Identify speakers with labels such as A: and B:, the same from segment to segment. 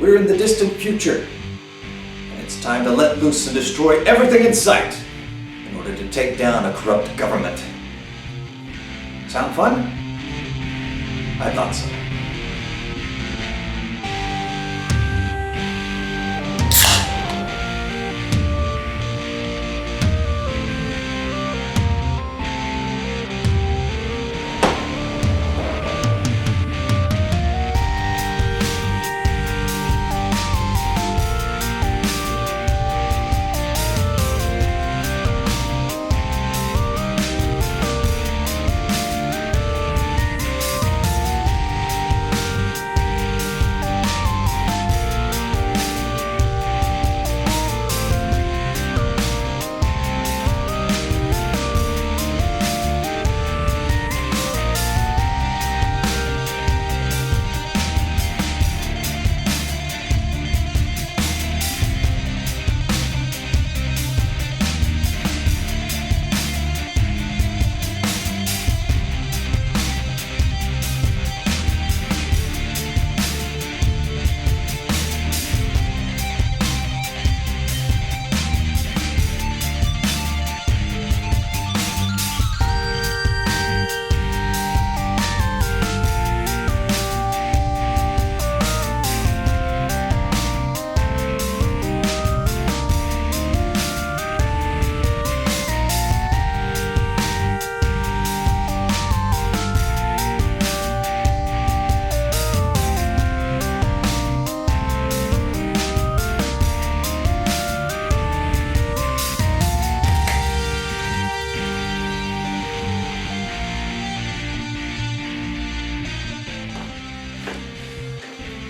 A: We're in the distant future, and it's time to let loose and destroy everything in sight in order to take down a corrupt government. Sound fun? I thought so.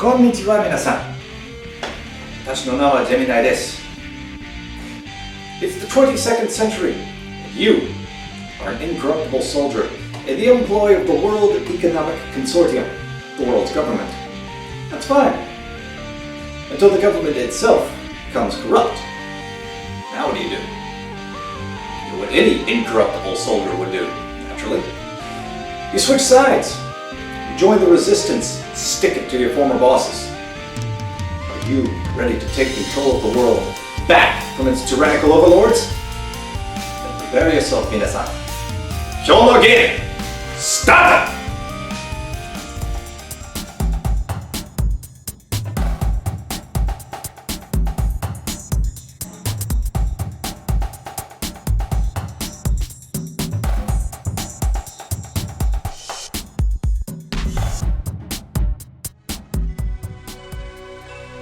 A: Konnichiwa, minasan. Watashi no na wa Gemini desu. It's the 22nd century, and you are an incorruptible soldier in the employ of the World Economic Consortium, the world's government. That's fine. Until the government itself becomes corrupt. Now what do? You do what any incorruptible soldier would do, naturally. You switch sides. You join the resistance. Stick it to your former bosses. Are you ready to take control of the world back from its tyrannical overlords? Then prepare yourself, minasan. Kyou no game, start!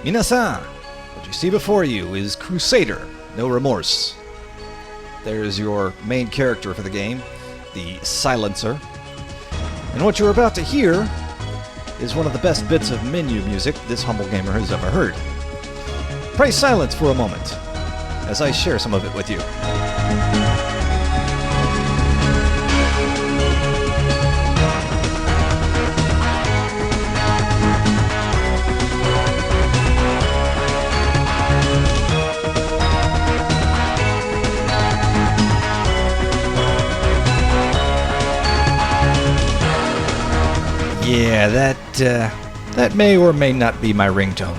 B: 皆さん, what you see before you is Crusader, no remorse. There's your main character for the game, the Silencer. And what you're about to hear is one of the best bits of menu music this humble gamer has ever heard. Pray silence for a moment, as I share some of it with you. Yeah, that may or may not be my ringtone.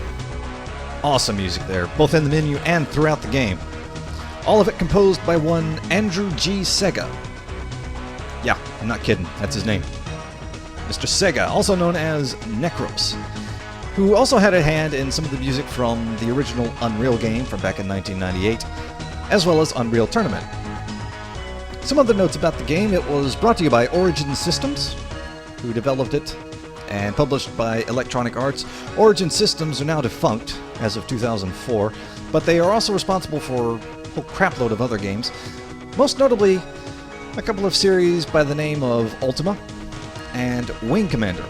B: Awesome music there, both in the menu and throughout the game. All of it composed by one Andrew G. Sega. Yeah, I'm not kidding, that's his name. Mr. Sega, also known as Necros, who also had a hand in some of the music from the original Unreal game from back in 1998, as well as Unreal Tournament. Some other notes about the game: it was brought to you by Origin Systems, who developed it, and published by Electronic Arts. Origin Systems are now defunct as of 2004, but they are also responsible for a whole crapload of other games, most notably a couple of series by the name of Ultima and Wing Commander.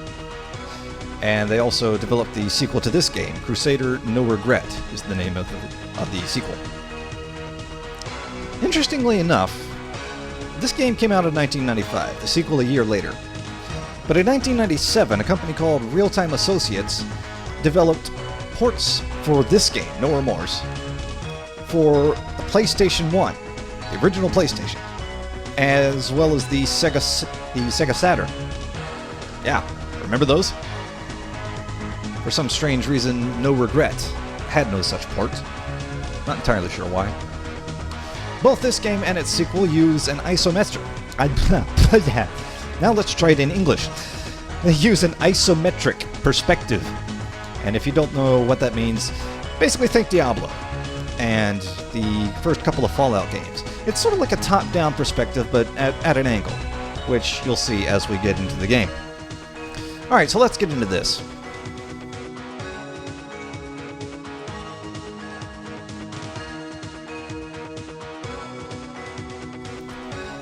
B: And they also developed the sequel to this game, Crusader No Regret is the name of the sequel. Interestingly enough, this game came out in 1995, the sequel a year later. But in 1997, a company called Real-Time Associates developed ports for this game, No Remorse, for the PlayStation 1, the original PlayStation, as well as the Sega Saturn. Yeah, remember those? For some strange reason, No Regret had no such port. Not entirely sure why. Both this game and its sequel use an isometric. Now let's try it in English. They use an isometric perspective. And if you don't know what that means, basically think Diablo and the first couple of Fallout games. It's sort of like a top-down perspective, but at an angle, which you'll see as we get into the game. Alright, so let's get into this.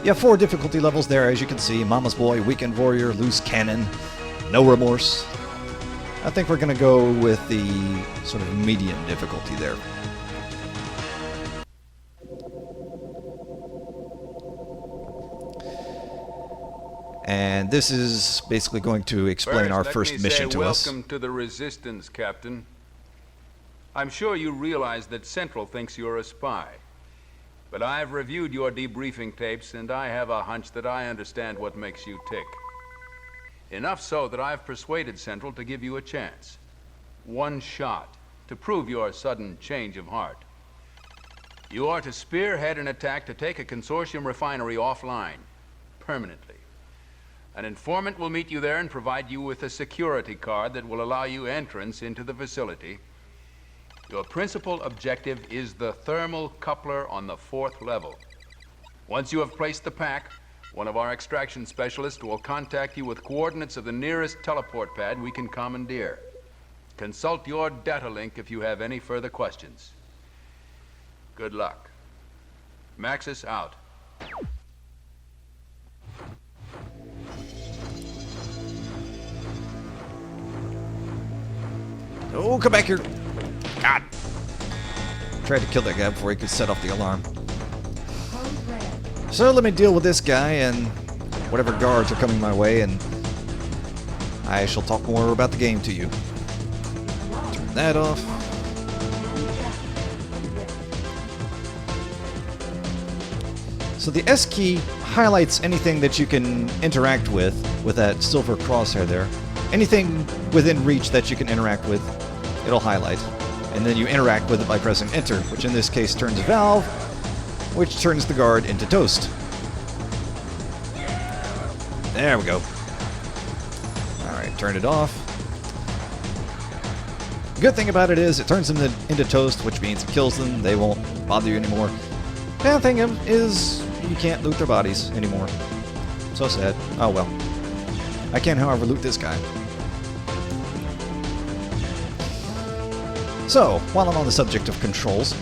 B: You have 4 difficulty levels there, as you can see. Mama's Boy, Weekend Warrior, Loose Cannon, No Remorse. I think we're going to go with the sort of medium difficulty there. And this is basically going to explain our first mission to us.
C: Welcome to the Resistance, Captain. I'm sure you realize that Central thinks you're a spy. But I've reviewed your debriefing tapes, and I have a hunch that I understand what makes you tick. Enough so that I've persuaded Central to give you a chance. One shot to prove your sudden change of heart. You are to spearhead an attack to take a consortium refinery offline, permanently. An informant will meet you there and provide you with a security card that will allow you entrance into the facility. Your principal objective is the thermal coupler on the 4th level. Once you have placed the pack, one of our extraction specialists will contact you with coordinates of the nearest teleport pad we can commandeer. Consult your data link if you have any further questions. Good luck. Maxis out.
B: Oh, come back here. God. Tried to kill that guy before he could set off the alarm. So let me deal with this guy and whatever guards are coming my way, and I shall talk more about the game to you. Turn that off. So the S key highlights anything that you can interact with that silver crosshair there. Anything within reach that you can interact with, it'll highlight. And then you interact with it by pressing enter, which in this case turns a valve, which turns the guard into toast. There we go. Alright, turn it off. The good thing about it is it turns them into toast, which means it kills them. They won't bother you anymore. Bad thing is you can't loot their bodies anymore. So sad. Oh well. I can, however, loot this guy. So, while I'm on the subject of controls,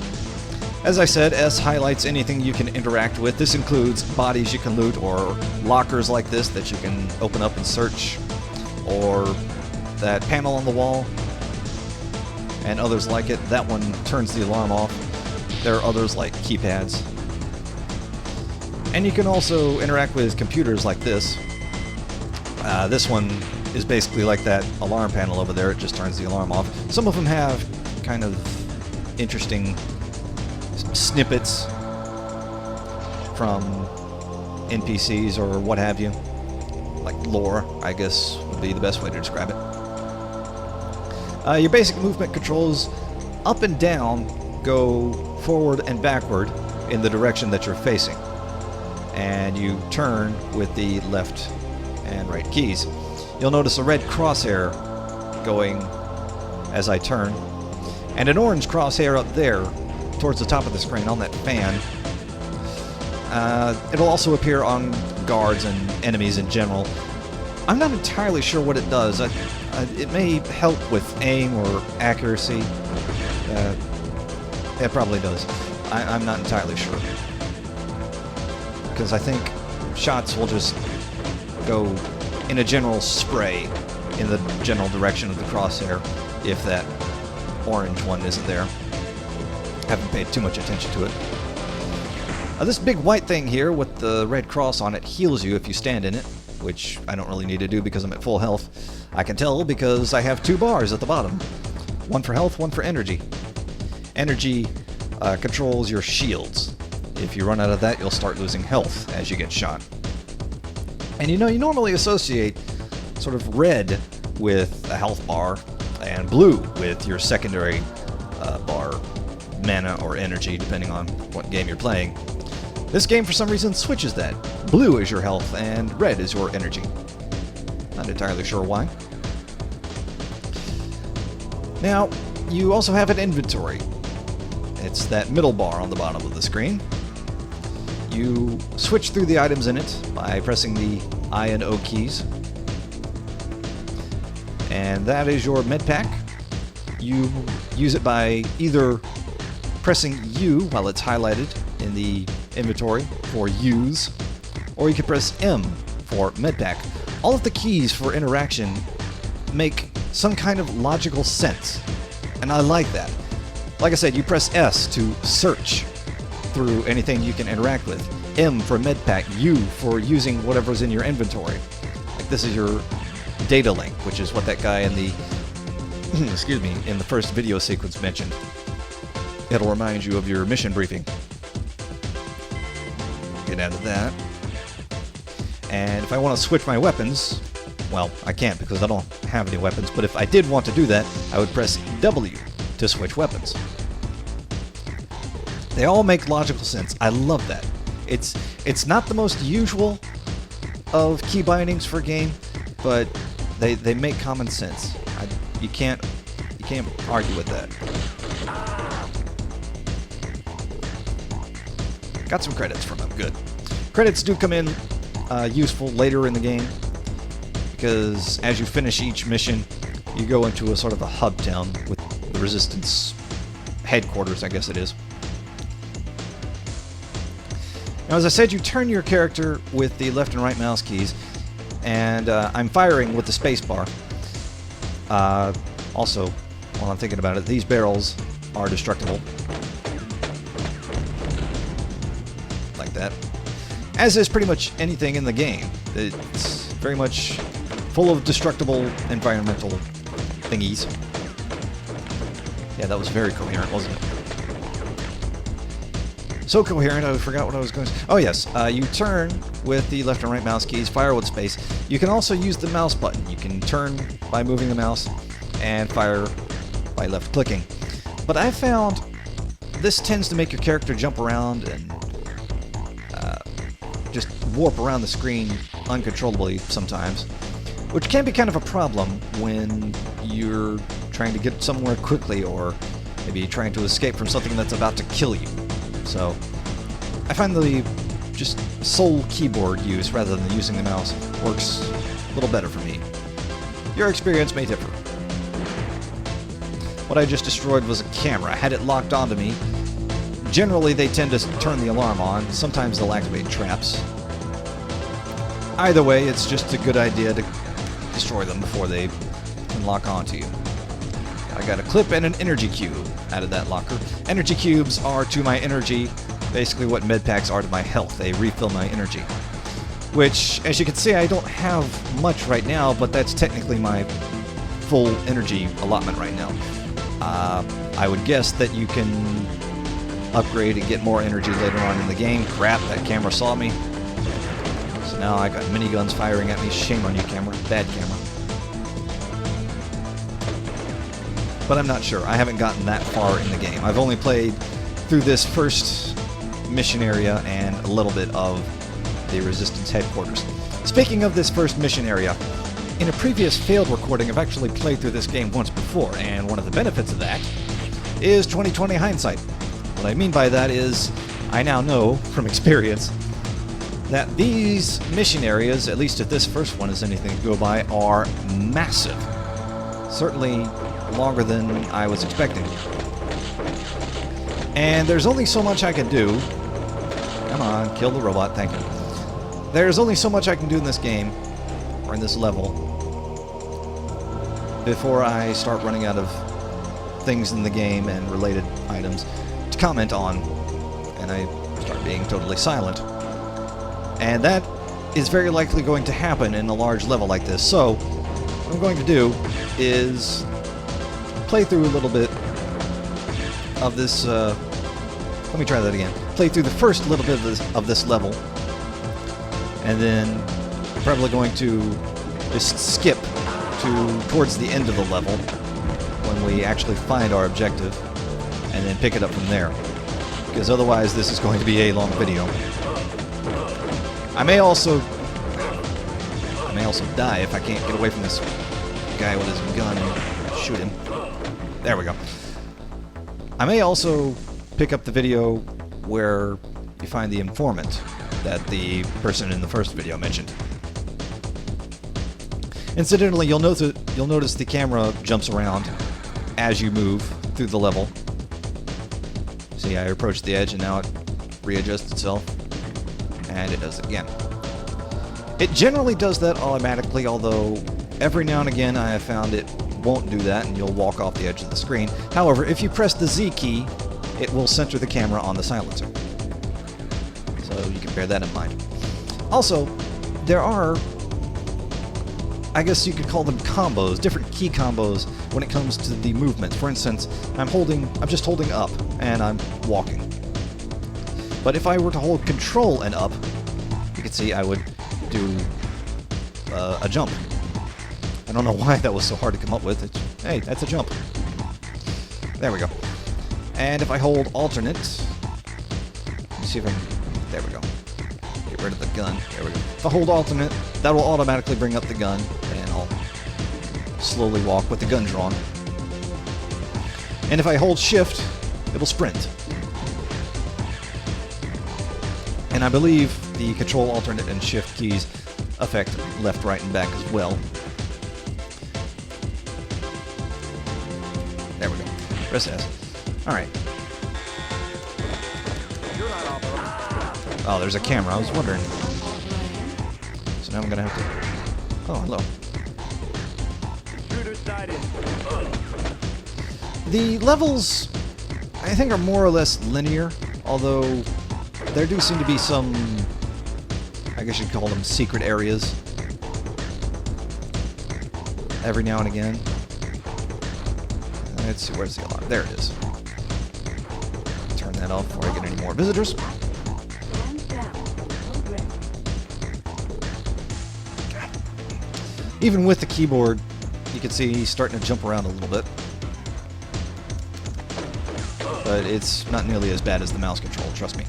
B: as I said, S highlights anything you can interact with. This includes bodies you can loot, or lockers like this that you can open up and search, or that panel on the wall, and others like it. That one turns the alarm off. There are others like keypads. And you can also interact with computers like this. This one is basically like that alarm panel over there. It just turns the alarm off. Some of them have kind of interesting snippets from NPCs or what have you. Like lore, I guess, would be the best way to describe it. Your basic movement controls up and down go forward and backward in the direction that you're facing. And you turn with the left and right keys. You'll notice a red crosshair going as I turn, and an orange crosshair up there towards the top of the screen on that fan. It'll also appear on guards and enemies in general. I'm not entirely sure what it does. It may help with aim or accuracy. It probably does. I'm not entirely sure. Because I think shots will just go in a general spray in the general direction of the crosshair if that orange one isn't there. Haven't paid too much attention to it. This big white thing here with the red cross on it heals you if you stand in it, which I don't really need to do because I'm at full health. I can tell because I have 2 bars at the bottom. One for health, one for energy. Energy controls your shields. If you run out of that, you'll start losing health as you get shot. And you know, you normally associate sort of red with a health bar, and blue with your secondary bar, mana or energy, depending on what game you're playing. This game, for some reason, switches that. Blue is your health, and red is your energy. Not entirely sure why. Now, you also have an inventory. It's that middle bar on the bottom of the screen. You switch through the items in it by pressing the I and O keys. And that is your med pack. You use it by either pressing U while it's highlighted in the inventory for use, or you can press M for med pack. All of the keys for interaction make some kind of logical sense, and I like that. Like I said, you press S to search through anything you can interact with, M for med pack, U for using whatever's in your inventory. Like this is your data link, which is what that guy in the excuse me, in the first video sequence mentioned. It'll remind you of your mission briefing. Get out of that. And if I want to switch my weapons, well, I can't because I don't have any weapons, but if I did want to do that, I would press W to switch weapons. They all make logical sense. I love that. It's not the most usual of key bindings for a game, but they make common sense. You can't argue with that. Got some credits from them. Good. Credits do come in useful later in the game, because as you finish each mission, you go into a sort of a hub town with the Resistance headquarters, I guess it is. Now, as I said, you turn your character with the left and right mouse keys, and I'm firing with the space bar. Also, while I'm thinking about it, these barrels are destructible. Like that. As is pretty much anything in the game. It's very much full of destructible environmental thingies. Yeah, that was very coherent, wasn't it? So coherent, I forgot what I was going to say. Oh yes, you turn with the left and right mouse keys, fire with space. You can also use the mouse button. You can turn by moving the mouse and fire by left clicking. But I found this tends to make your character jump around and just warp around the screen uncontrollably sometimes, which can be kind of a problem when you're trying to get somewhere quickly or maybe trying to escape from something that's about to kill you. So I find the just sole keyboard use rather than using the mouse works a little better for me. Your experience may differ. What I just destroyed was a camera. I had it locked onto me. Generally, they tend to turn the alarm on. Sometimes they'll activate traps. Either way, it's just a good idea to destroy them before they can lock onto you. I got a clip and an energy cube out of that locker. Energy cubes are to my energy basically what med packs are to my health. They refill my energy. Which, as you can see, I don't have much right now, but that's technically my full energy allotment right now. I would guess that you can upgrade and get more energy later on in the game. Crap, that camera saw me. So now I got miniguns firing at me. Shame on you, camera. Bad camera. But I'm not sure. I haven't gotten that far in the game. I've only played through this first mission area and a little bit of the Resistance headquarters. Speaking of this first mission area, in a previous failed recording, I've actually played through this game once before, and one of the benefits of that is 20/20 hindsight. What I mean by that is, I now know from experience that these mission areas, at least if this first one is anything to go by, are massive. Certainly longer than I was expecting. And there's only so much I can do. Come on, kill the robot, thank you. There's only so much I can do in this game, or in this level, before I start running out of things in the game and related items to comment on, and I start being totally silent. And that is very likely going to happen in a large level like this. So, what I'm going to do is play through a little bit of this, let me try that again. Play through the first little bit of this level, and then probably going to just skip towards the end of the level when we actually find our objective and then pick it up from there. Because otherwise this is going to be a long video. I may also die if I can't get away from this guy with his gun and shoot him. There we go. I may also pick up the video where you find the informant that the person in the first video mentioned. Incidentally, you'll notice the camera jumps around as you move through the level. See, I approached the edge and now it readjusts itself, and it does it again. It generally does that automatically, although every now and again I have found it won't do that and you'll walk off the edge of the screen. However, if you press the Z key, it will center the camera on the silencer. So you can bear that in mind. Also, there are, I guess you could call them combos, different key combos when it comes to the movement. For instance, I'm just holding up and I'm walking. But if I were to hold Control and up, you can see I would do a jump. I don't know why that was so hard to come up with. Hey, that's a jump. There we go. And if I hold alternate, let's see if I can, there we go. Get rid of the gun. There we go. If I hold alternate, that will automatically bring up the gun, and I'll slowly walk with the gun drawn. And if I hold shift, it'll sprint. And I believe the control, alternate, and shift keys affect left, right, and back as well. There we go. Press S. Alright. Oh, there's a camera. I was wondering. So now I'm gonna have to... Oh, hello. The levels, I think, are more or less linear, although there do seem to be some, I guess you'd call them secret areas every now and again. Let's see, where's the alarm? There it is. Turn that off before I get any more visitors. Even with the keyboard, you can see he's starting to jump around a little bit. But it's not nearly as bad as the mouse control, trust me.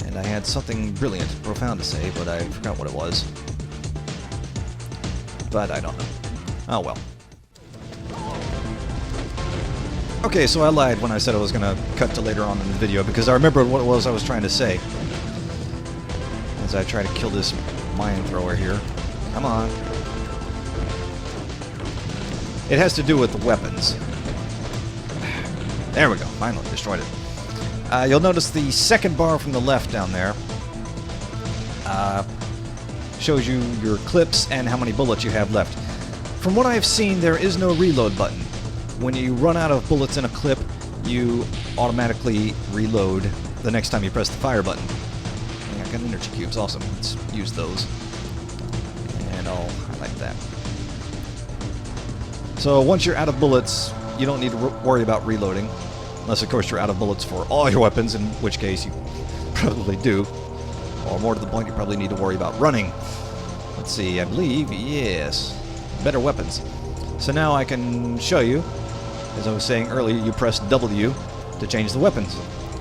B: And I had something brilliant, profound to say, but I forgot what it was. But I don't know. Oh well. Okay, so I lied when I said I was going to cut to later on in the video, because I remembered what it was I was trying to say. As I try to kill this mine thrower here. Come on. It has to do with the weapons. There we go. Finally destroyed it. You'll notice the second bar from the left down there shows you your clips and how many bullets you have left. From what I've seen, there is no reload button. When you run out of bullets in a clip, you automatically reload the next time you press the fire button. Yeah, I got energy cubes. Awesome. Let's use those. And I'll highlight that. So once you're out of bullets, you don't need to worry about reloading. Unless, of course, you're out of bullets for all your weapons, in which case you probably do. Or more to the point, you probably need to worry about running. Let's see, I believe, yes. Better weapons. So now I can show you, as I was saying earlier, you press W to change the weapons.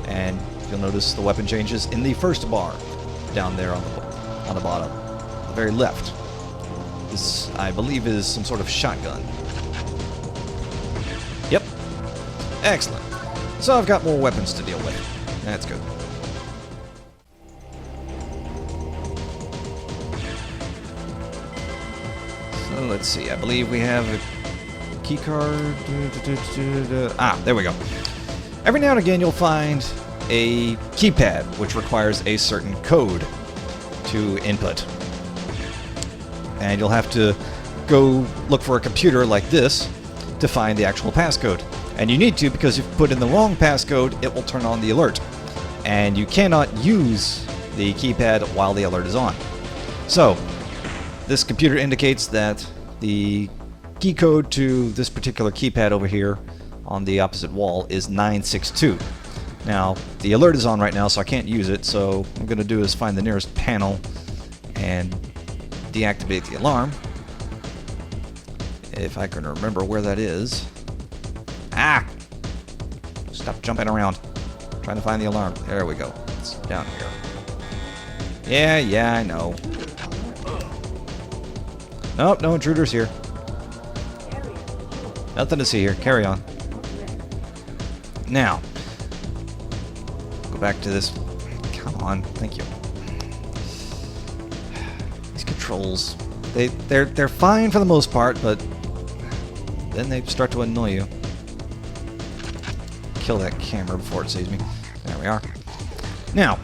B: And you'll notice the weapon changes in the first bar, down there on the bottom, the very left. This, I believe, is some sort of shotgun. Yep. Excellent. So I've got more weapons to deal with. That's good. So let's see. I believe we have a key card. Ah, there we go. Every now and again you'll find a keypad which requires a certain code to input. And you'll have to go look for a computer like this to find the actual passcode. And you need to, because if you put in the wrong passcode, it will turn on the alert. And you cannot use the keypad while the alert is on. So, this computer indicates that the key code to this particular keypad over here on the opposite wall is 962. Now, the alert is on right now, so I can't use it, so what I'm going to do is find the nearest panel and deactivate the alarm. If I can remember where that is. Ah! Stop jumping around. Trying to find the alarm. There we go. It's down here. Yeah, I know. Nope, no intruders here. Nothing to see here. Carry on. Now, go back to this. Come on, thank you. These controls, they're fine for the most part, but then they start to annoy you. Kill that camera before it sees me. There we are. Now,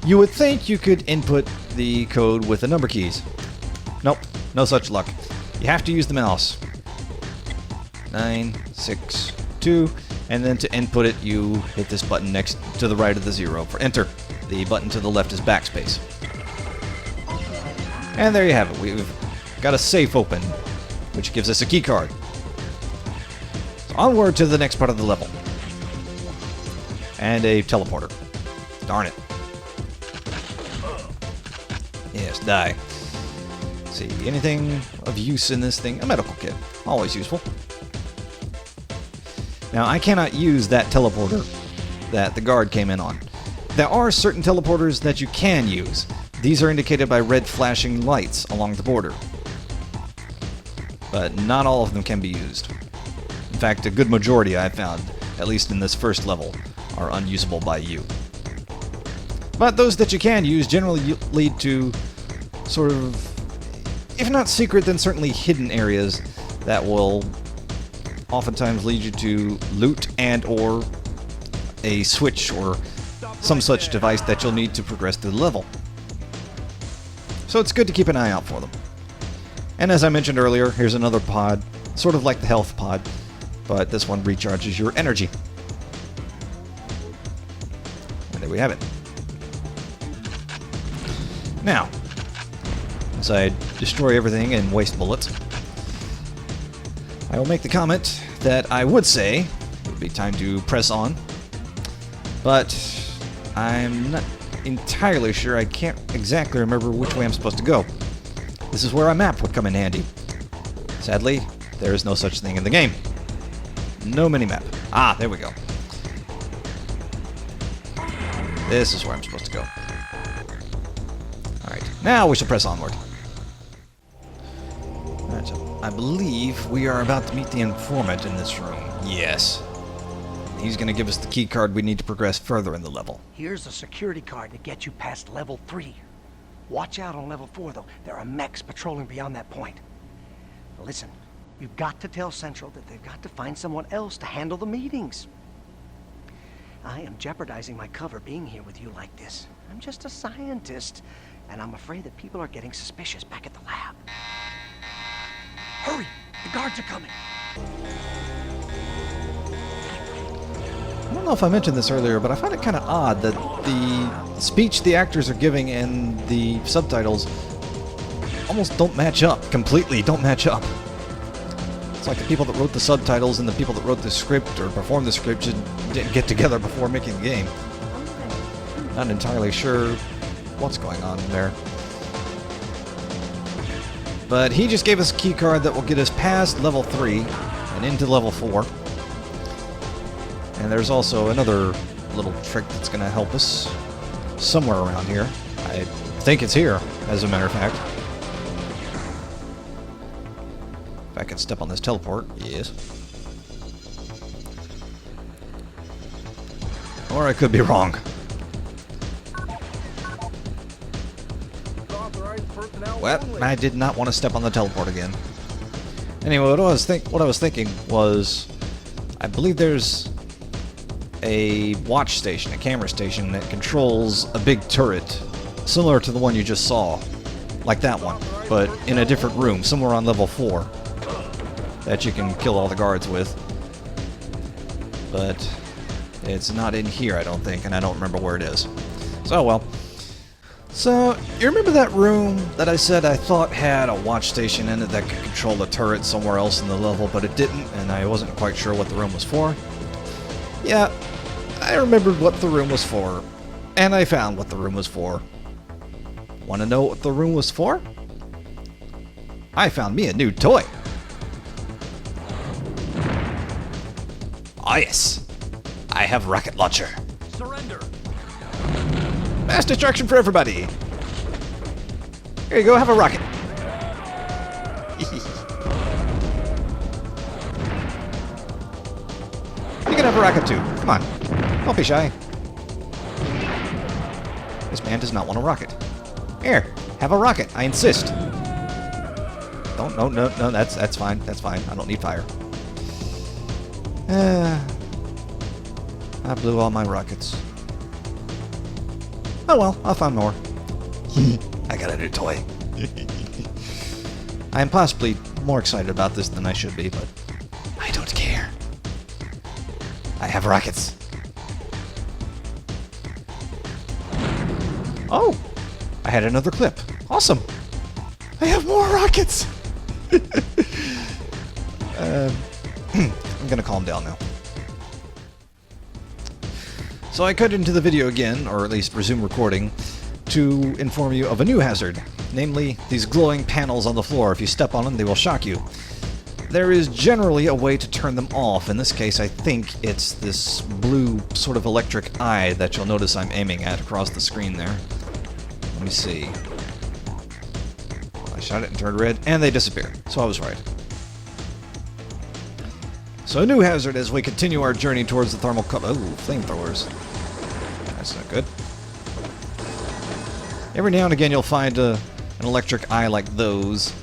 B: you would think you could input the code with the number keys. Nope, no such luck. You have to use the mouse. 9, 6, 2, and then to input it, you hit this button next to the right of the 0 for enter. The button to the left is backspace. And there you have it. We've got a safe open, which gives us a key card. So onward to the next part of the level. And a teleporter. Darn it. Yes, die. Let's see, anything of use in this thing? A medical kit. Always useful. Now, I cannot use that teleporter that the guard came in on. There are certain teleporters that you can use. These are indicated by red flashing lights along the border. But not all of them can be used. In fact, a good majority I've found, at least in this first level, are unusable by you. But those that you can use generally lead to sort of, if not secret, then certainly hidden areas that will oftentimes lead you to loot and or a switch or some such device that you'll need to progress through the level. So it's good to keep an eye out for them. And as I mentioned earlier, here's another pod, sort of like the health pod, but this one recharges your energy. And there we have it. Now, as I destroy everything and waste bullets, I will make the comment that I would say it would be time to press on, but I'm not entirely sure. I can't exactly remember which way I'm supposed to go. This is where a map would come in handy. Sadly, there is no such thing in the game. No mini-map. Ah, there we go. This is where I'm supposed to go. Alright, now we shall press onward. Alright, so I believe we are about to meet the informant in this room. Yes. He's going to give us the key card we need to progress further in the level.
D: Here's a security card to get you past level 3. Watch out on level 4, though. There are mechs patrolling beyond that point. Listen, you've got to tell Central that they've got to find someone else to handle the meetings. I am jeopardizing my cover being here with you like this. I'm just a scientist, and I'm afraid that people are getting suspicious back at the lab. Hurry! The guards are coming!
B: I don't know if I mentioned this earlier, but I find it kind of odd that the speech the actors are giving and the subtitles almost don't match up. Completely don't match up. It's like the people that wrote the subtitles and the people that wrote the script or performed the script didn't get together before making the game. Not entirely sure what's going on there. But he just gave us a key card that will get us past level 3 and into level 4. And there's also another little trick that's going to help us somewhere around here. I think it's here, as a matter of fact. If I can step on this teleport, yes. Or I could be wrong. Well, I did not want to step on the teleport again. Anyway, what I was thinking was, I believe there's a watch station, a camera station that controls a big turret, similar to the one you just saw, like that one, but in a different room, somewhere on level 4, that you can kill all the guards with. But it's not in here, I don't think, and I don't remember where it is. So, well. So, you remember that room that I said I thought had a watch station in it that could control the turret somewhere else in the level, but it didn't, and I wasn't quite sure what the room was for? Yeah, I remembered what the room was for, and I found what the room was for. Want to know what the room was for? I found me a new toy. Oh yes, I have rocket launcher.
E: Surrender.
B: Mass destruction for everybody. Here you go, have a rocket. You can have a rocket too. Come on, don't be shy. This man does not want a rocket. Here, have a rocket. I insist. Don't. No. That's fine. That's fine. I don't need fire. I blew all my rockets. Oh well, I'll find more. I got a new toy. I am possibly more excited about this than I should be, but I don't care. I have rockets. Oh! I had another clip. Awesome! I have more rockets! I'm gonna calm down now. So I cut into the video again, or at least resume recording, to inform you of a new hazard. Namely, these glowing panels on the floor. If you step on them, they will shock you. There is generally a way to turn them off. In this case, I think it's this blue sort of electric eye that you'll notice I'm aiming at across the screen there. Let me see. I shot it and turned red, and they disappeared. So I was right. So a new hazard as we continue our journey towards the thermal cover. Oh, flamethrowers. That's not good. Every now and again you'll find an electric eye like those.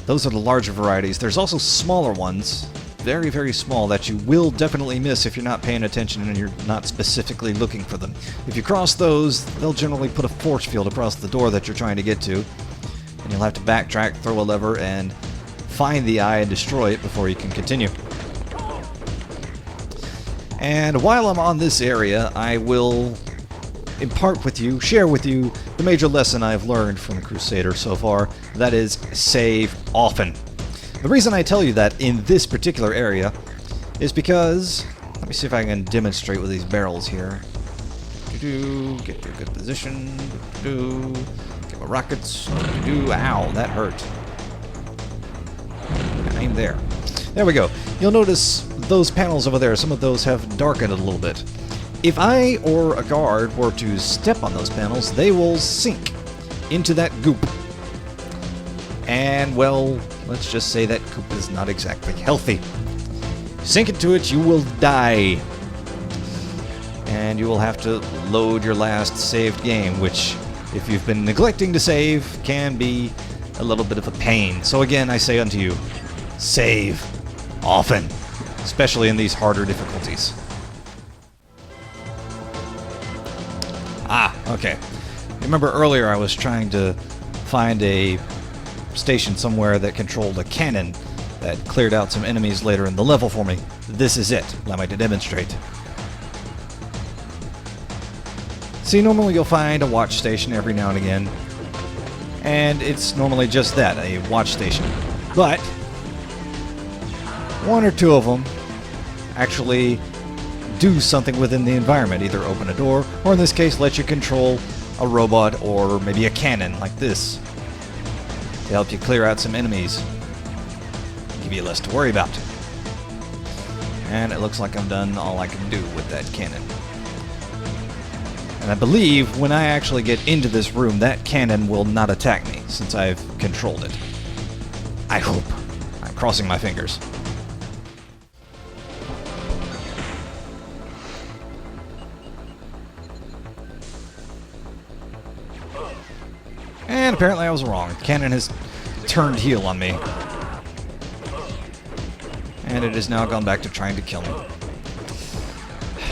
B: Those are the larger varieties. There's also smaller ones, very, very small, that you will definitely miss if you're not paying attention and you're not specifically looking for them. If you cross those, they'll generally put a force field across the door that you're trying to get to, and you'll have to backtrack, throw a lever, and find the eye and destroy it before you can continue. And while I'm on this area, I will impart with you, share with you, the major lesson I've learned from the Crusader so far. That is, save often. The reason I tell you that in this particular area is because, let me see if I can demonstrate with these barrels here. Get to a good position. Get my rockets. Ow, that hurt. Aim there. There we go. You'll notice those panels over there, some of those have darkened a little bit. If I or a guard were to step on those panels, they will sink into that goop. And, well, let's just say that goop is not exactly healthy. Sink into it, you will die. And you will have to load your last saved game, which, if you've been neglecting to save, can be a little bit of a pain. So again, I say unto you, save often, especially in these harder difficulties. Ah, okay. Remember earlier I was trying to find a station somewhere that controlled a cannon that cleared out some enemies later in the level for me. This is it. Allow me to demonstrate. See, normally you'll find a watch station every now and again, and it's normally just that, a watch station. But one or two of them actually do something within the environment, either open a door, or in this case let you control a robot or maybe a cannon like this to help you clear out some enemies, give you less to worry about. And it looks like I've done all I can do with that cannon. And I believe when I actually get into this room, that cannon will not attack me since I've controlled it. I hope. I'm crossing my fingers. And apparently I was wrong. Cannon has turned heel on me. And it has now gone back to trying to kill me.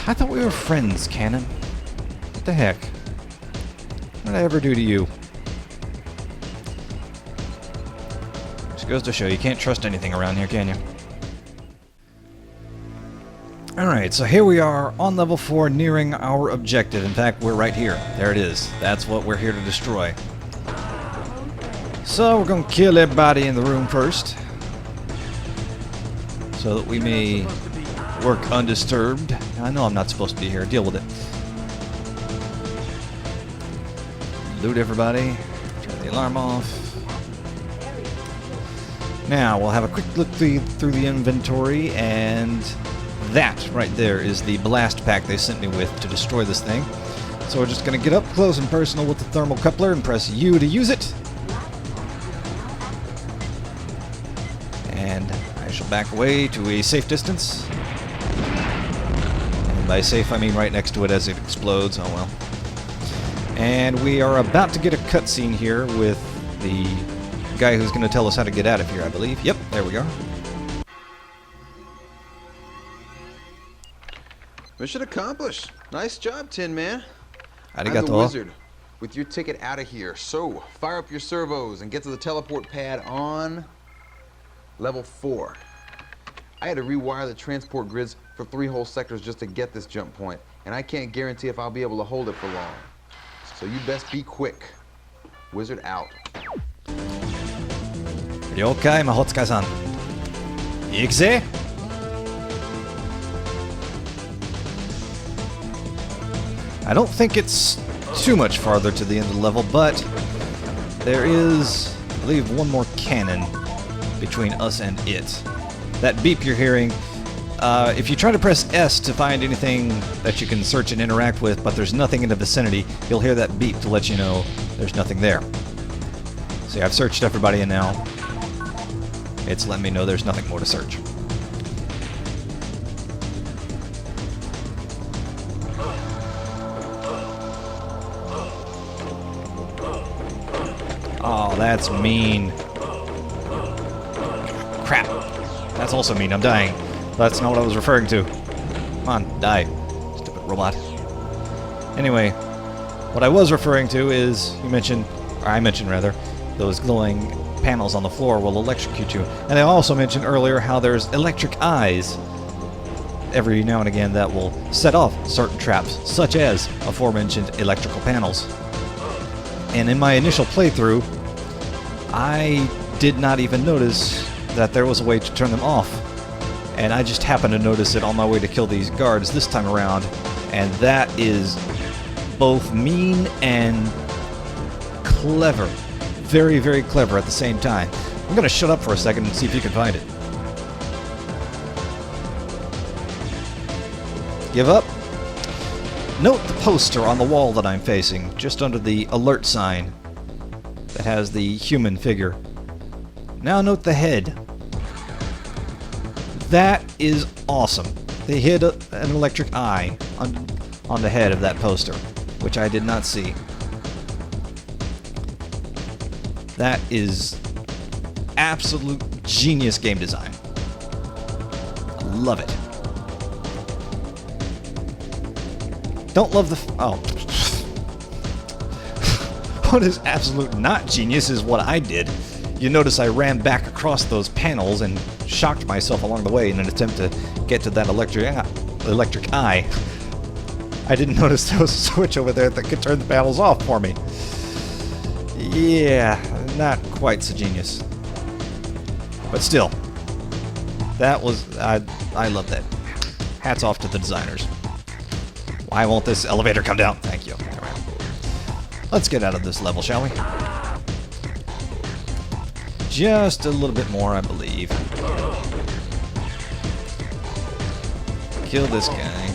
B: I thought we were friends, Cannon. What the heck? What did I ever do to you? Just goes to show you can't trust anything around here, can you? Alright, so here we are on level 4, nearing our objective. In fact, we're right here. There it is. That's what we're here to destroy. So we're going to kill everybody in the room first, so that we may work undisturbed. I know I'm not supposed to be here. Deal with it. Loot everybody. Turn the alarm off. Now, we'll have a quick look through the inventory, and that right there is the blast pack they sent me with to destroy this thing. So we're just going to get up close and personal with the thermal coupler and press U to use it. And I shall back away to a safe distance. And by safe, I mean right next to it as it explodes. Oh well. And we are about to get a cutscene here with the guy who's going to tell us how to get out of here, I believe. Yep, there we are.
E: Mission accomplished. Nice job, Tin Man. I'm the
B: Arigato.
E: wizard with your ticket out of here. So, fire up your servos and get to the teleport pad on level 4. I had to rewire the transport grids for 3 whole sectors just to get this jump point, and I can't guarantee if I'll be able to hold it for long. So you best be quick. Wizard out.
B: Ryokai Mahotsukai-san. Ikze? I don't think it's too much farther to the end of the level, but there is, I believe, one more cannon between us and it. That beep you're hearing, if you try to press S to find anything that you can search and interact with, but there's nothing in the vicinity, you'll hear that beep to let you know there's nothing there. See, I've searched everybody, and now it's letting me know there's nothing more to search. Oh, that's mean. Crap. That's also mean. I'm dying. That's not what I was referring to. Come on, die. Stupid robot. Anyway, what I was referring to is, you mentioned, or I mentioned rather, those glowing panels on the floor will electrocute you. And I also mentioned earlier how there's electric eyes every now and again that will set off certain traps, such as aforementioned electrical panels. And in my initial playthrough, I did not even notice that there was a way to turn them off. And I just happened to notice it on my way to kill these guards this time around. And that is both mean and clever. Very, very clever at the same time. I'm going to shut up for a second and see if you can find it. Give up? Note the poster on the wall that I'm facing, just under the alert sign that has the human figure. Now note the head. That is awesome. They hid an electric eye on the head of that poster, which I did not see. That is absolute genius game design. I love it. Don't love the... oh. What is absolute not genius is what I did. You notice I ran back across those panels and shocked myself along the way in an attempt to get to that electric eye. I didn't notice there was a switch over there that could turn the panels off for me. Yeah, not quite so genius. But still, that was... I love that. Hats off to the designers. Why won't this elevator come down? Thank you. All right. Let's get out of this level, shall we? Just a little bit more, I believe. Kill this guy.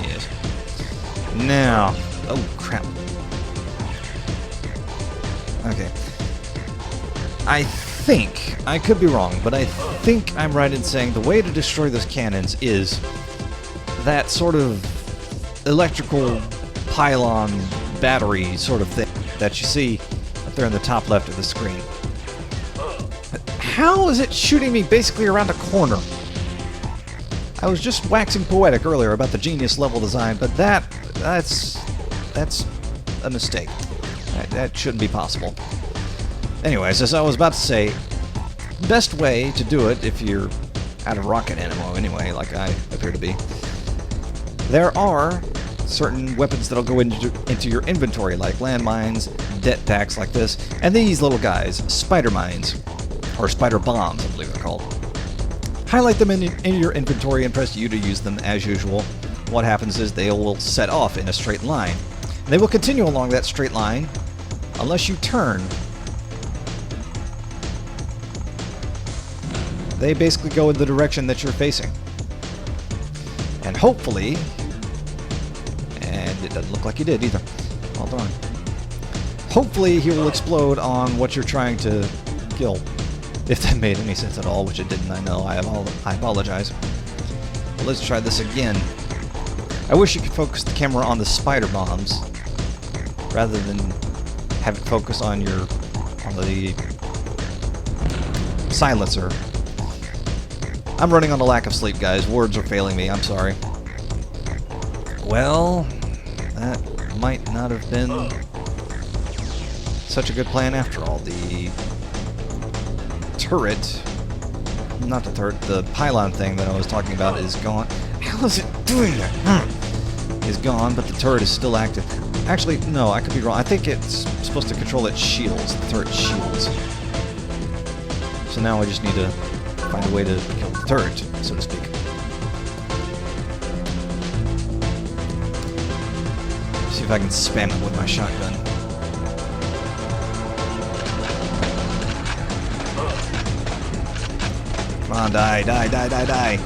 B: Yes. Now. Oh, crap. Okay. I think, I could be wrong, but I think I'm right in saying the way to destroy those cannons is that sort of electrical pylon battery sort of thing that you see up there in the top left of the screen. How is it shooting me basically around a corner? I was just waxing poetic earlier about the genius level design, but that's a mistake. That shouldn't be possible. Anyways, as I was about to say, best way to do it if you're out of rocket ammo anyway, like I appear to be, there are certain weapons that'll go into your inventory, like landmines, det packs like this, and these little guys, spider mines, or spider bombs, I believe they're called. Highlight them in your inventory and press U to use them as usual. What happens is they will set off in a straight line. And they will continue along that straight line unless you turn They basically go in the direction that you're facing. And hopefully... And it doesn't look like he did either. Hold on. Hopefully he will explode on what you're trying to kill. If that made any sense at all, which it didn't, I know. I apologize. But let's try this again. I wish you could focus the camera on the spider bombs rather than have it focus on the silencer. I'm running on a lack of sleep, guys. Words are failing me. I'm sorry. Well, that might not have been such a good plan after all. The turret, not the turret, the pylon thing that I was talking about is gone. How is it doing that? Is gone, but the turret is still active. Actually, no, I could be wrong. I think it's supposed to control its shields, the turret shields. So now I just need to find a way to kill the turret, so to speak. See if I can spam it with my shotgun. Come on, die, die, die, die, die.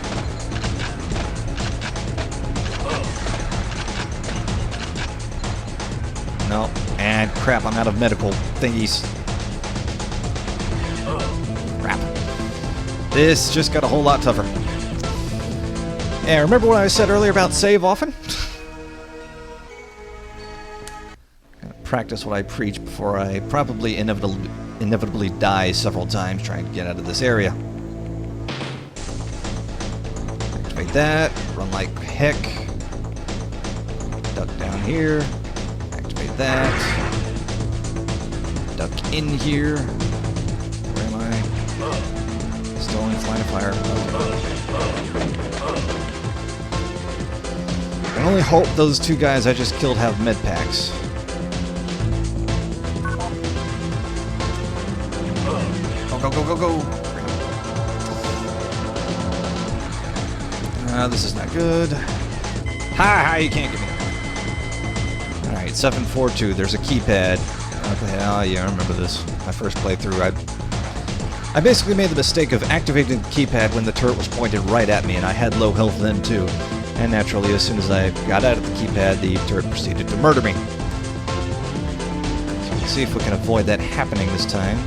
B: No, and crap, I'm out of medical thingies. Crap. This just got a whole lot tougher. Yeah, remember what I said earlier about save often? Gotta practice what I preach before I probably inevitably die several times trying to get out of this area. Activate that, run like heck. Duck down here. Activate that. Duck in here. Where am I? Still in line of fire. I only hope those two guys I just killed have med packs. Go, go, go, go, go! This is not good. Ha! You can't get me. Alright, 742. There's a keypad. Okay, oh yeah, I remember this. My first playthrough. I basically made the mistake of activating the keypad when the turret was pointed right at me, and I had low health then too. And naturally, as soon as I got out of the keypad, the turret proceeded to murder me. So let's see if we can avoid that happening this time.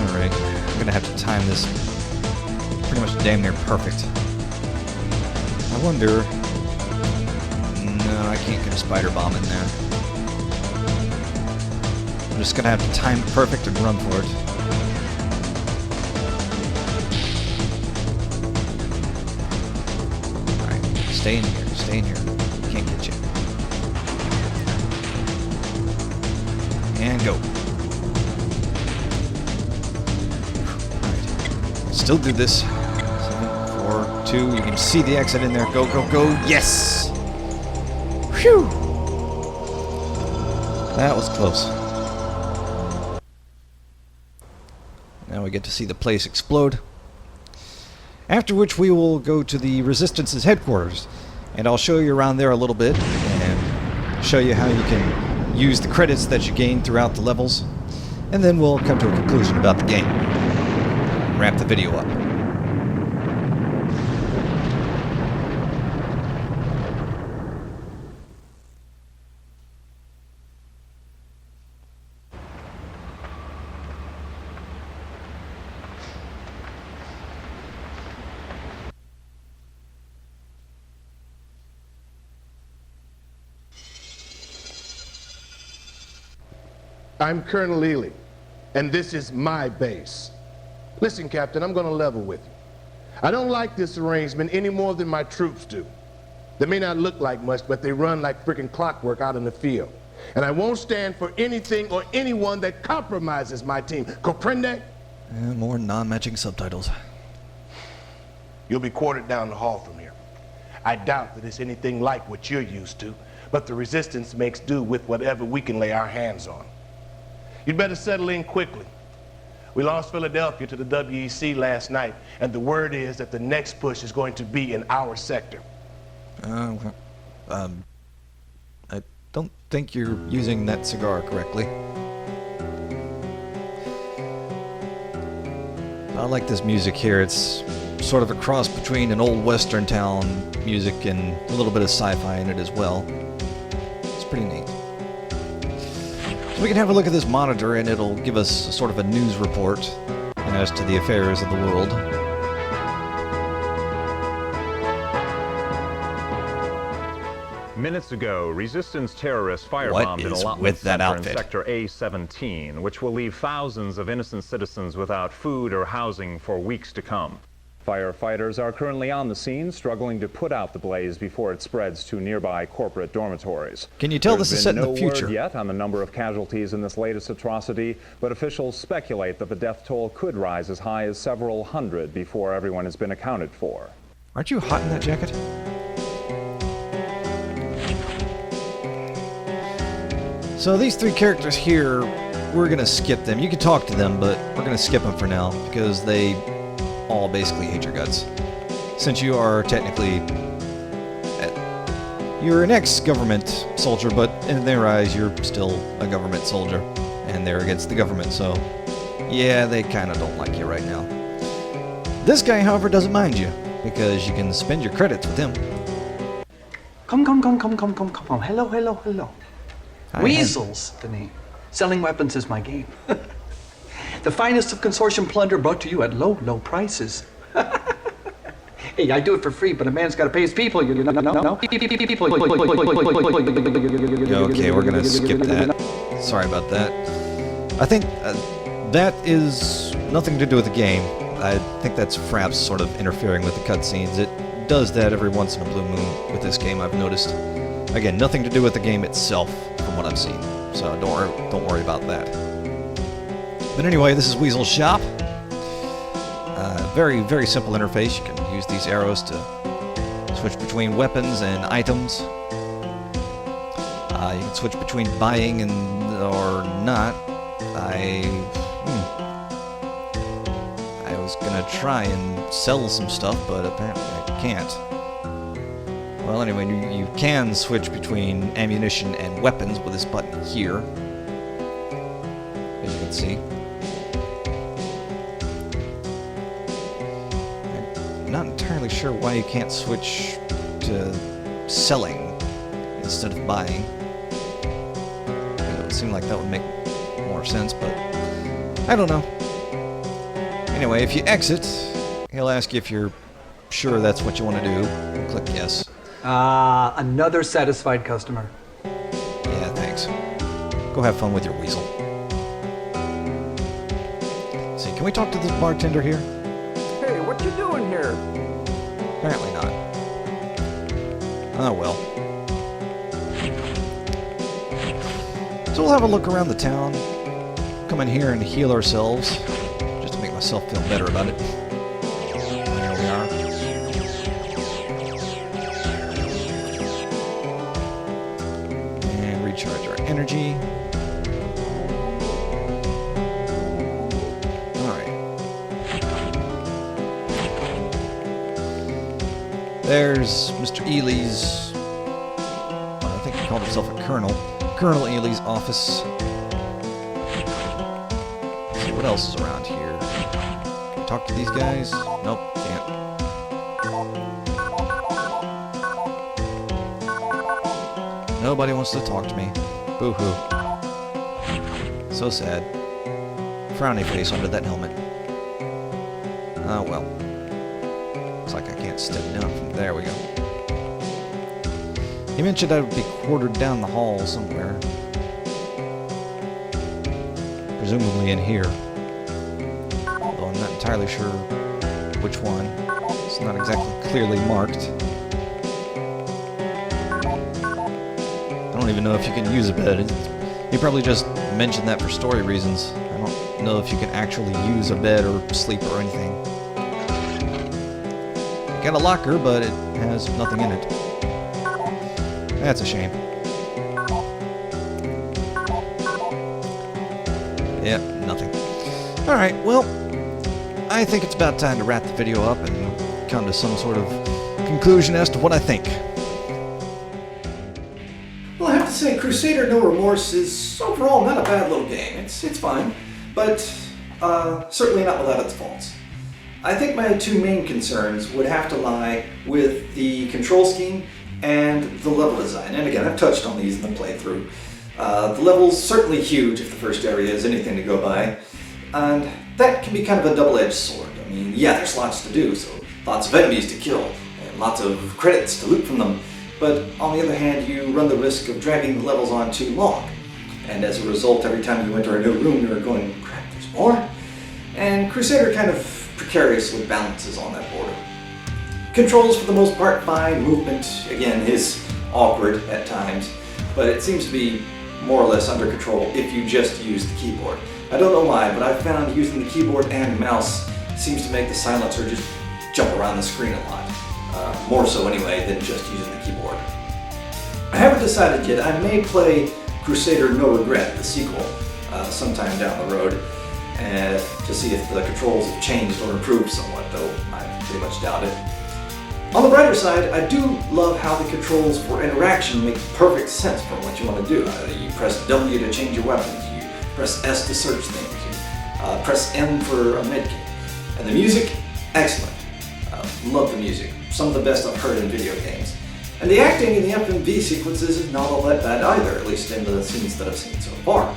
B: Alright, I'm gonna have to time this pretty much damn near perfect. I wonder... No, I can't get a spider bomb in there. I'm just gonna have to time it perfect and run for it. Alright, stay in here, stay in here. Can't get you. And go. Alright, still do this. 7, 4, 2, you can see the exit in there. Go, go, go. Yes! Phew! That was close. Now we get to see the place explode. After which we will go to the Resistance's headquarters. And I'll show you around there a little bit and show you how you can use the credits that you gain throughout the levels. And then we'll come to a conclusion about the game. Wrap the video up.
F: I'm Colonel Ely, and this is my base. Listen, Captain, I'm gonna level with you. I don't like this arrangement any more than my troops do. They may not look like much, but they run like freaking clockwork out in the field. And I won't stand for anything or anyone that compromises my team. Comprende?
B: And more non-matching subtitles.
F: You'll be quartered down the hall from here. I doubt that it's anything like what you're used to, but the Resistance makes do with whatever we can lay our hands on. You'd better settle in quickly. We lost Philadelphia to the WEC last night, and the word is that the next push is going to be in our sector.
B: I don't think you're using that cigar correctly. I like this music here. It's sort of a cross between an old western town music and a little bit of sci-fi in it as well. It's pretty neat. So we can have a look at this monitor and it'll give us a sort of a news report as to the affairs of the world.
G: Minutes ago, resistance terrorists firebombed an allotment center in Sector A-17, which will leave thousands of innocent citizens without food or housing for weeks to come. Firefighters are currently on the scene, struggling to put out the blaze before it spreads to nearby corporate dormitories.
B: Can you tell this is set in the future?
G: There's been no word yet on the number of casualties in this latest atrocity, but officials speculate that the death toll could rise as high as several hundred before everyone has been accounted for.
B: Aren't you hot in that jacket? So these three characters here, we're going to skip them. You can talk to them, but we're going to skip them for now because they all basically hate your guts. Since you are technically... you're an ex-government soldier, but in their eyes, you're still a government soldier. And they're against the government, so... yeah, they kind of don't like you right now. This guy, however, doesn't mind you, because you can spend your credits with him.
H: Come. Hello. Weasels, the name. Selling weapons is my game. The finest of consortium plunder brought to you at low prices. Hey, I do it for free, but a man's got to pay his people, you know.
B: Okay, we're gonna skip that. Sorry about that. I think that is nothing to do with the game. I think that's Fraps sort of interfering with the cutscenes. It does that every once in a blue moon with this game, I've noticed. Again, nothing to do with the game itself, from what I've seen. So don't worry about that. But anyway, this is Weasel's shop. Very, very simple interface. You can use these arrows to switch between weapons and items. You can switch between buying and or not. I was gonna try and sell some stuff, but apparently I can't. Well, anyway, you can switch between ammunition and weapons with this button here, as you can see. I'm not entirely sure why you can't switch to selling instead of buying. It would seem like that would make more sense, but I don't know. Anyway, if you exit, he'll ask you if you're sure that's what you want to do. Click yes.
H: Another satisfied customer.
B: Yeah, thanks. Go have fun with your weasel. See, can we talk to this bartender here?
I: Hey, what you doing here?
B: Apparently not. Oh well. So we'll have a look around the town. Come in here and heal ourselves, just to make myself feel better about it. There we are. And recharge our energy. There's Mr. Ely's, I think he called himself a colonel. Colonel Ely's office. Let's see what else is around here. Can I talk to these guys? Nope, can't. Nobody wants to talk to me. Boo-hoo. So sad. Frowny face under that helmet. Oh well. Looks like I can't step down from there. We go. He mentioned I would be quartered down the hall somewhere. Presumably in here. Although I'm not entirely sure which one. It's not exactly clearly marked. I don't even know if you can use a bed. He probably just mentioned that for story reasons. I don't know if you can actually use a bed or sleep or anything. Got a locker, but it has nothing in it. That's a shame. Yep, nothing. Alright, well, I think it's about time to wrap the video up and come to some sort of conclusion as to what I think.
A: Well, I have to say, Crusader No Remorse is overall not a bad little game. It's fine, but certainly not without its faults. I think my two main concerns would have to lie with the control scheme and the level design. And again, I've touched on these in the playthrough. The level's certainly huge if the first area is anything to go by, and that can be kind of a double-edged sword. I mean, yeah, there's lots to do, so lots of enemies to kill, and lots of credits to loot from them, but on the other hand, you run the risk of dragging the levels on too long. And as a result, every time you enter a new room, you're going, crap, there's more? And Crusader kind of precariously balances on that border. Controls for the most part fine, movement, again, is awkward at times, but it seems to be more or less under control if you just use the keyboard. I don't know why, but I've found using the keyboard and mouse seems to make the silencer just jump around the screen a lot. More so anyway than just using the keyboard. I haven't decided yet. I may play Crusader No Regret, the sequel, sometime down the road, to see if the controls have changed or improved somewhat, though I pretty much doubt it. On the brighter side, I do love how the controls for interaction make perfect sense for what you want to do. You press W to change your weapons, you press S to search things, you press M for a medkit. And the music, excellent. Love the music. Some of the best I've heard in video games. And the acting in the FMV sequences is not all that bad either, at least in the scenes that I've seen so far.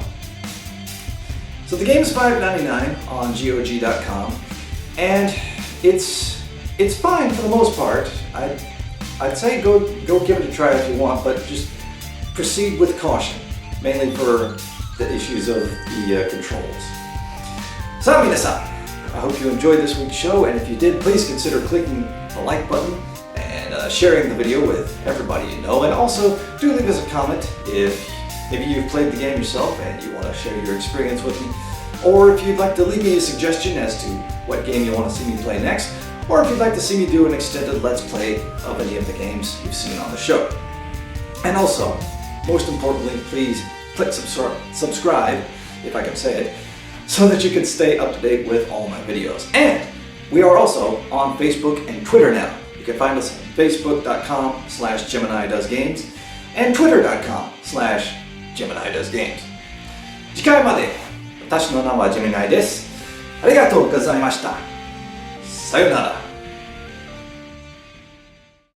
A: So the game is $5.99 on GOG.com, and it's fine for the most part. I'd say go give it a try if you want, but just proceed with caution, mainly for the issues of the controls. So, minasan, I hope you enjoyed this week's show, and if you did, please consider clicking the like button and sharing the video with everybody you know, and also do leave us a comment if maybe you've played the game yourself and you want to share your experience with me, or if you'd like to leave me a suggestion as to what game you want to see me play next, or if you'd like to see me do an extended Let's Play of any of the games you've seen on the show. And also, most importantly, please click subscribe, if I can say it, so that you can stay up to date with all my videos. And we are also on Facebook and Twitter now. You can find us at facebook.com/GeminiDoesGames and twitter.com/GeminiDoesGames. 次回まで、私の名はジェミナイです。ありがとうございました。さよなら。